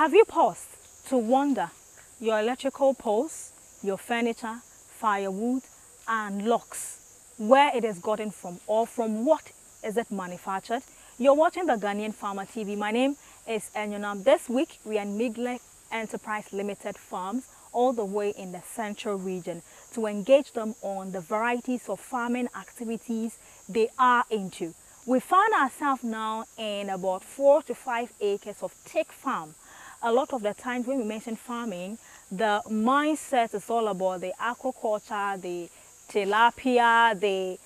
Have you paused to wonder your electrical poles, your furniture, firewood, and locks, where it is gotten from or from what is it manufactured? You're watching the Ghanaian Farmer TV. My name is Enyonam. This week we are in Neglect Enterprise Limited Farms all the way in the central region to engage them on the varieties of farming activities they are into. We find ourselves now in about 4 to 5 acres of Teak farm. A lot of the times when we mention farming, the mindset is all about the aquaculture, the tilapia, the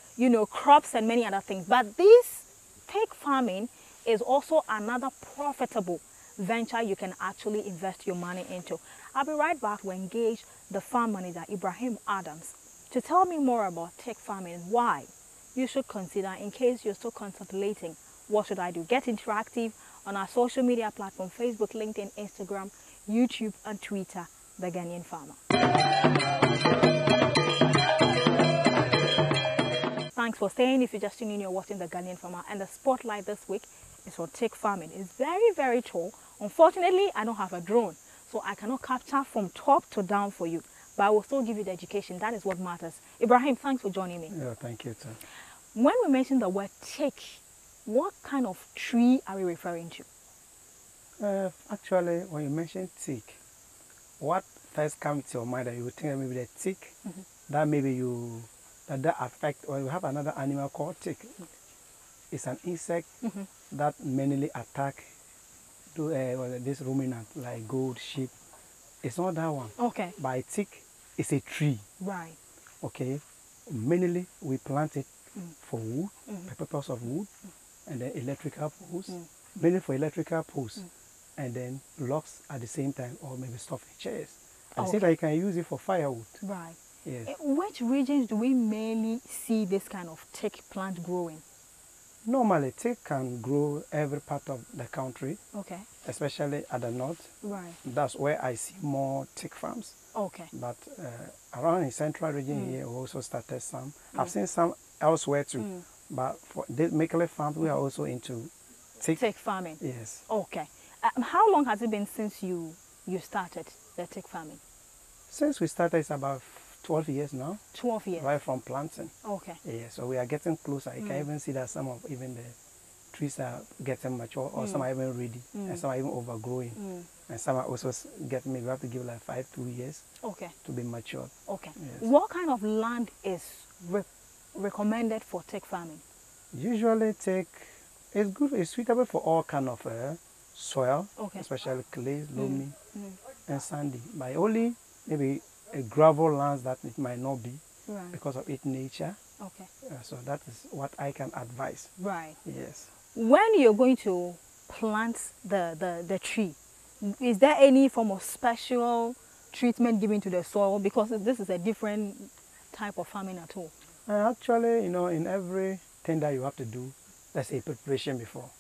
crops and many other things. But this Teak farming is also another profitable venture you can actually invest your money into. I'll be right back to engage the farm manager, Ibrahim Adams, to tell me more about Teak farming and why you should consider in case you're still contemplating what should I do. Get interactive on our social media platform, Facebook, LinkedIn, Instagram, YouTube, and Twitter, The Ghanaian Farmer. Thanks for staying. If you're just tuning in, you're watching The Ghanaian Farmer, and the spotlight this week is for Teak farming. It's very, very tall. Unfortunately, I don't have a drone, so I cannot capture from top to down for you, but I will still give you the education. That is what matters. Ibrahim, thanks for joining me. Yeah, thank you, too. When we mention the word Teak, what kind of tree are we referring to? Actually, when you mention Teak, what first comes to your mind that you would think that maybe the Teak, that maybe that affect, or you have another animal called Teak. It's an insect that mainly attack this ruminant like goat, sheep. It's not that one. Okay. But Teak is a tree. Right. Okay. Mainly we plant it for wood, the purpose of wood, and then electrical poles, mainly for electrical poles, and then locks at the same time, or maybe stuffing chairs. At the same time, you can use it for firewood. Right. Yes. Which regions do we mainly see this kind of Teak plant growing? Normally, Teak can grow every part of the country. Okay. Especially at the north. Right. That's where I see more Teak farms. Okay. But around in central region here, we also started some. I've seen some elsewhere too. But for this Mekele farm, we are also into Teak farming. Yes. Okay. How long has it been since you started the Teak farming? Since we started, it's about 12 years now. 12 years. Right from planting. Okay. Yeah, so we are getting closer. You can even see that some of even the trees are getting mature, or some are even ready, and some are even overgrowing. And some are also getting, maybe we have to give like 5-2 years to be matured. Okay. Yes. What kind of land is recommended for Teak farming? Usually Teak is good, it's suitable for all kind of soil, especially clay, loamy, and sandy. But only maybe a gravel lands that it might not be because of its nature. Okay. So that is what I can advise. Right. Yes. When you're going to plant the tree, is there any form of special treatment given to the soil? Because this is a different type of farming at all. Actually, in everything that you have to do, there's a preparation before.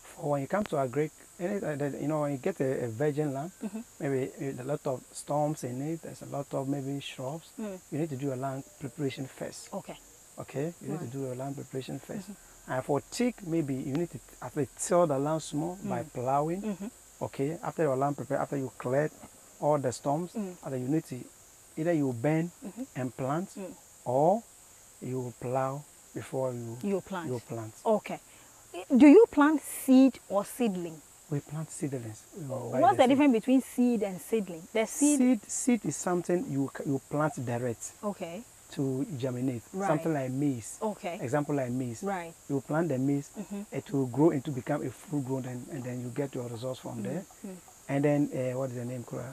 For when you come to agric, when you get a virgin land, maybe a lot of storms in it, there's a lot of maybe shrubs, you need to do a land preparation first. Okay. Okay, you need to do a land preparation first. And for Teak, maybe you need to actually till the land small by plowing. Okay, after your land prepare, after you clear all the storms, after you need to either you bend and plant, or you plow before you plant. Okay. Do you plant seed or seedling? We plant seedlings. What's the difference between seed and seedling? The seed is something you plant direct. Okay. To germinate. Right. Something like maize. Okay. Example like maize. Right. You plant the maize, it will grow into become a full grown, and then you get your results from there. And then what is the name called?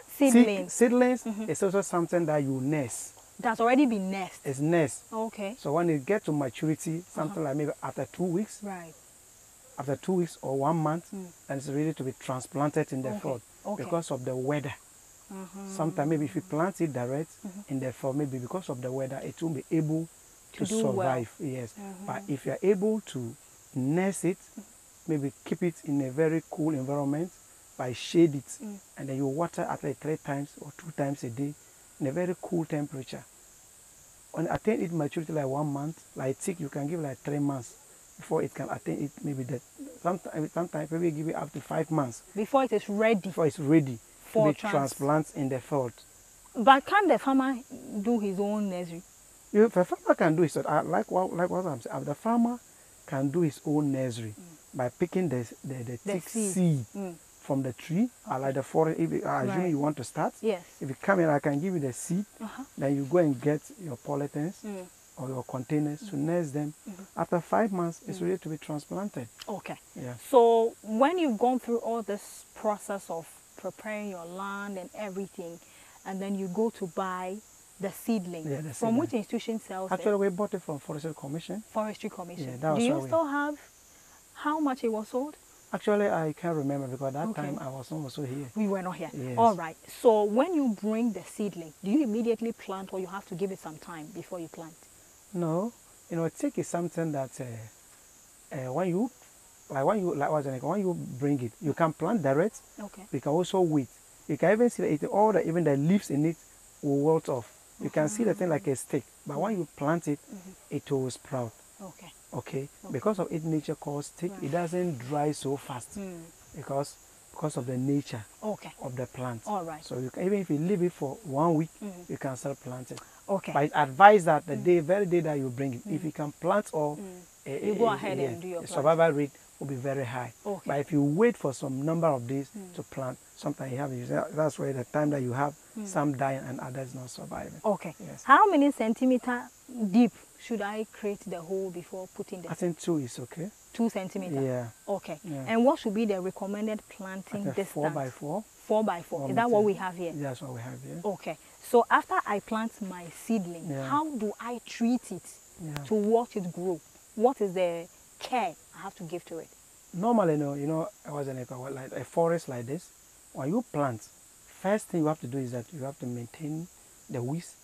Seedlings is also something that you nest. That's already been nest. It's nest. Okay. So when it gets to maturity, something like maybe after 2 weeks. Right. After 2 weeks or 1 month, and it's ready to be transplanted in the field because of the weather. Sometimes maybe if you plant it direct in the field, maybe because of the weather, it won't be able to survive. Well. Yes. But if you're able to nest it, maybe keep it in a very cool environment, by shade it, and then you water at least 3 times or 2 times a day in a very cool temperature. When attain its maturity like 1 month, like Teak, you can give like 3 months before it can attain it, maybe the sometimes maybe give it up to 5 months before it is ready before it's ready for to be transplanted in the field. But can the farmer do his own nursery? The farmer can do it. So, like what I'm saying, the farmer can do his own nursery by picking the Teak seed from the tree. Like the forest. If assuming you want to start, yes. If you come in, I can give you the seed. Then you go and get your polythene or your containers to nurse them. After 5 months, it's ready to be transplanted. Okay. Yeah. So when you've gone through all this process of preparing your land and everything, and then you go to buy the seedling, from which institution sells it? Actually, we bought it from Forestry Commission. Forestry Commission. Yeah, do you still have how much it was sold? Actually, I can't remember because that time I was not also here. We were not here. Yes. All right. So when you bring the seedling, do you immediately plant, or you have to give it some time before you plant? No, Teak is something that when you bring it, you can plant direct. Okay. You can also wait. You can even see that even the leaves in it will wilt off. You can see the thing like a stick, but when you plant it, it will sprout. Okay. Okay. Because of its nature called stick, it doesn't dry so fast because of the nature of the plant. All right. So even if you leave it for 1 week, you can start planting. Okay. But it's advised that the very day that you bring it, if you can plant or you go ahead and do your the survival rate will be very high. Okay. But if you wait for some number of days to plant, sometimes you have that's where the time that you have some dying and others not surviving. Okay. Yes. How many centimeter deep should I create the hole before putting the? I think 2 is okay. 2 centimeters. Yeah. Okay. Yeah. And what should be the recommended planting distance? 4 by 4. 4 by 4. Is that what we have here? That's what we have here. Okay. So after I plant my seedling, how do I treat it to watch it grow? What is the care I have to give to it? Normally, I was in like a forest like this. When you plant, first thing you have to do is that you have to maintain the weeds.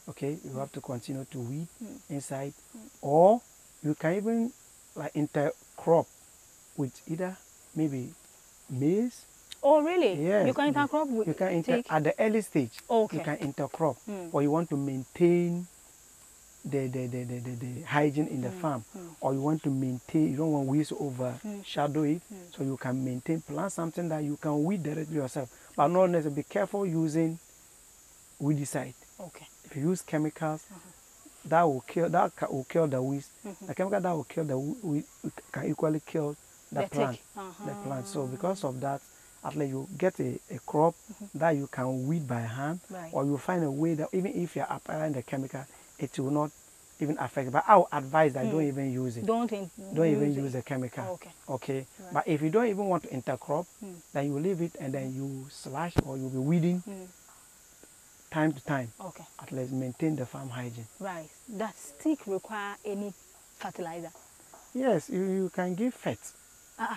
Okay, you have to continue to weed inside, or you can even like intercrop with either maybe maize. Oh, really? Yes. You can intercrop with you can at the early stage. Okay. You can intercrop, or you want to maintain the hygiene in the farm, or you want to maintain, you don't want weeds to overshadow it, so you can plant something that you can weed directly yourself, but not necessarily. Be careful using weedicide. Okay. If you use chemicals, that will kill the weeds. The chemical that will kill the weed can equally kill the plant. So because of that, at least you get a crop that you can weed by hand, or you find a way that even if you are applying the chemical, it will not even affect. But I would advise that don't even use it. Don't even use the chemical. Okay. Right. But if you don't even want to intercrop, then you leave it and then you slash, or you'll be weeding time to time. Okay. At least maintain the farm hygiene. Right. Does stick require any fertilizer? Yes, you can give fat.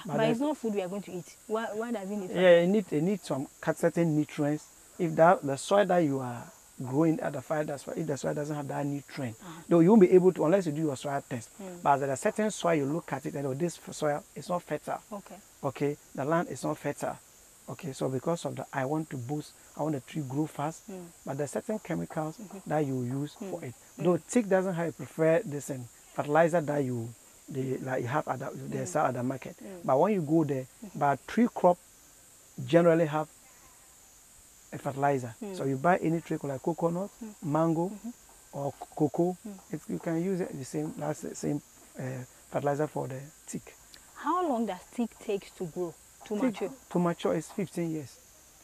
But it's not food we are going to eat. Why does it need fertilizer? Yeah, it needs some certain nutrients. If the soil that you are growing at the fire, if the soil doesn't have that nutrient, though you won't be able to unless you do your soil test. But there's a certain soil, you look at it and this soil is not fertile. Okay, the land is not fertile. Okay, so because of that, I want the tree grow fast, but there's certain chemicals that you use for it. Though Teak doesn't have a preferred fertilizer that you have they sell at the market. But when you go there, but tree crop generally have a fertilizer. So you buy any tree like coconut, mango, or cocoa. You can use it the same fertilizer for the Teak. How long does Teak take to grow, to mature? To mature is 15 years.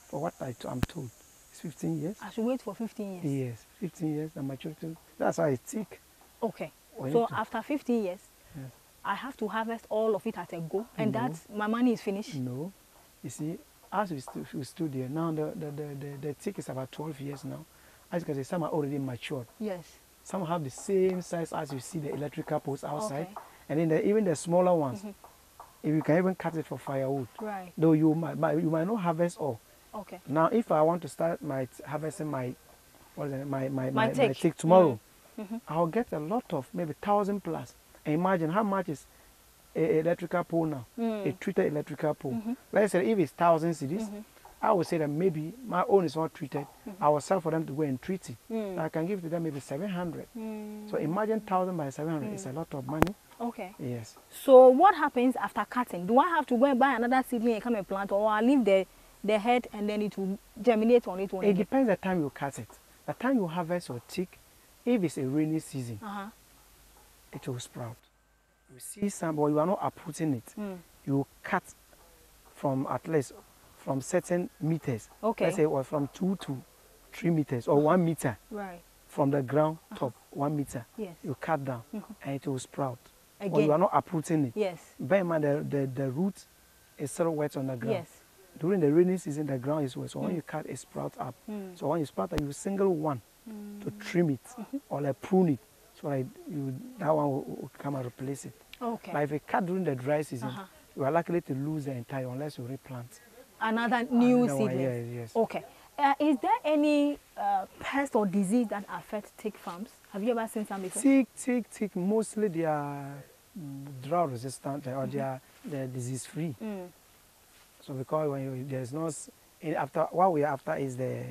For what I'm told, it's 15 years. I should wait for 15 years. Yes, 15 years and mature too. That's why it's Teak. Okay. So after 15 years, I have to harvest all of it at a go, and my money is finished? No. You see, as we stood here, now the Teak is about 12 years now. As you can see, some are already matured. Yes. Some have the same size as you see the electrical posts outside. And then even the smaller ones, if you can even cut it for firewood. Right. Though you might not harvest all. Okay. Now, if I want to start harvesting my Teak tomorrow, I'll get a lot of maybe 1,000 plus. And imagine how much is a electrical pole now, a treated electrical pole. Let's say if it's 1,000 cedis, I would say that maybe my own is not treated. I will sell for them to go and treat it. So I can give to them maybe 700. So imagine 1,000 by 700 is a lot of money. Okay. Yes. So what happens after cutting? Do I have to go and buy another seedling and come and plant, or I leave the head and then it will germinate on its own? It depends the time you cut it. The time you harvest your teak, if it's a rainy season, it will sprout. You see some, but you are not uprooting it. You cut from at least from certain meters. Okay. Let's say it was from 2 to 3 meters or 1 meter. Right. From the ground top, 1 meter. Yes. You cut down and it will sprout. Again. But you are not uprooting it. Yes. Bear in mind the root is still wet on the ground. Yes. During the rainy season, the ground is wet. So when you cut, it sprouts up. So when you sprout up, you single one to trim it or like prune it. So like that one will come and replace it. Okay. But if you cut during the dry season, you are likely to lose the entire unless you replant. Another new seedling. Yes, yes. Okay. Is there any pest or disease that affects teak farms? Have you ever seen some before? Teak, mostly they are drought resistant or they are disease free. So because when there's no, after what we are after is the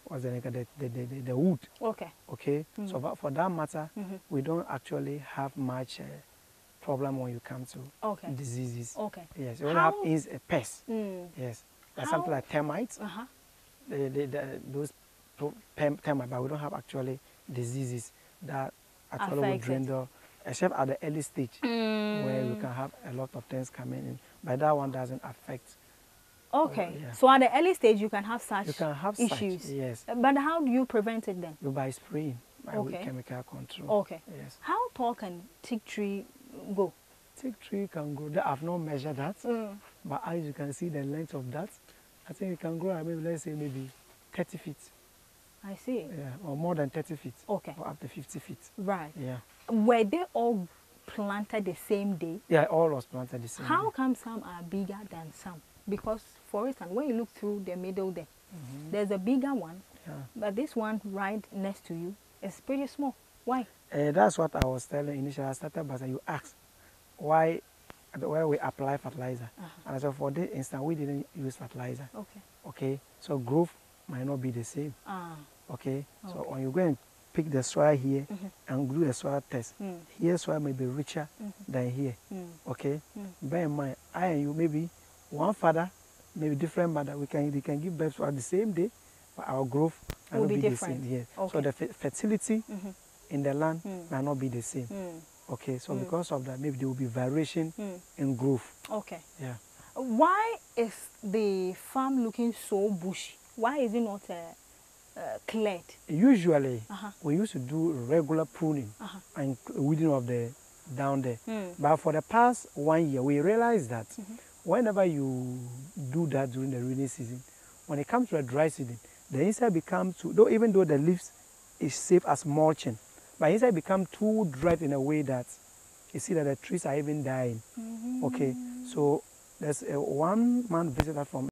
what's the name, the wood. Okay. Okay. So for that matter, we don't actually have much problem when you come to diseases. Okay. Yes, you only have is a pest. Yes, that's something like termites. Those termites, but we don't have actually diseases that actually will dwindle, except at the early stage where you can have a lot of things coming in. But that one doesn't affect. Okay. So at the early stage, you can have such issues. Such, yes. But how do you prevent it then? By spraying, by chemical control. Okay. Yes. How tall can teak tree go? Teak tree can grow. I have not measured that, but as you can see the length of that, I think it can grow. Maybe let's say maybe 30 feet. I see. Yeah, or more than 30 feet. Okay. Or up to 50 feet. Right. Yeah. Were they all planted the same day? Yeah, all was planted the same day. How come some are bigger than some? Because, for instance, when you look through the middle there, there's a bigger one, but this one right next to you is pretty small. Why? That's what I was telling initially. I started by saying, you asked why we apply fertilizer. And I said, for this instance, we didn't use fertilizer. Okay. Okay. So growth might not be the same. Okay. So when you go and pick the soil here and do a soil test, here soil may be richer than here. Okay. Bear in mind, I and you maybe one father, maybe different mother, they can give birth at the same day, but our growth will not be different. The same. Yes. Okay. So the fertility in the land might not be the same. Okay, so because of that, maybe there will be variation in growth. Okay. Yeah. Why is the farm looking so bushy? Why is it not cleared? Usually, we used to do regular pruning and weeding of the down there. But for the past 1 year, we realized that whenever you do that during the rainy season, when it comes to the dry season, the inside becomes too, even though the leaves is safe as mulching, but inside become too dry in a way that you see that the trees are even dying. Okay, so there's one man visitor from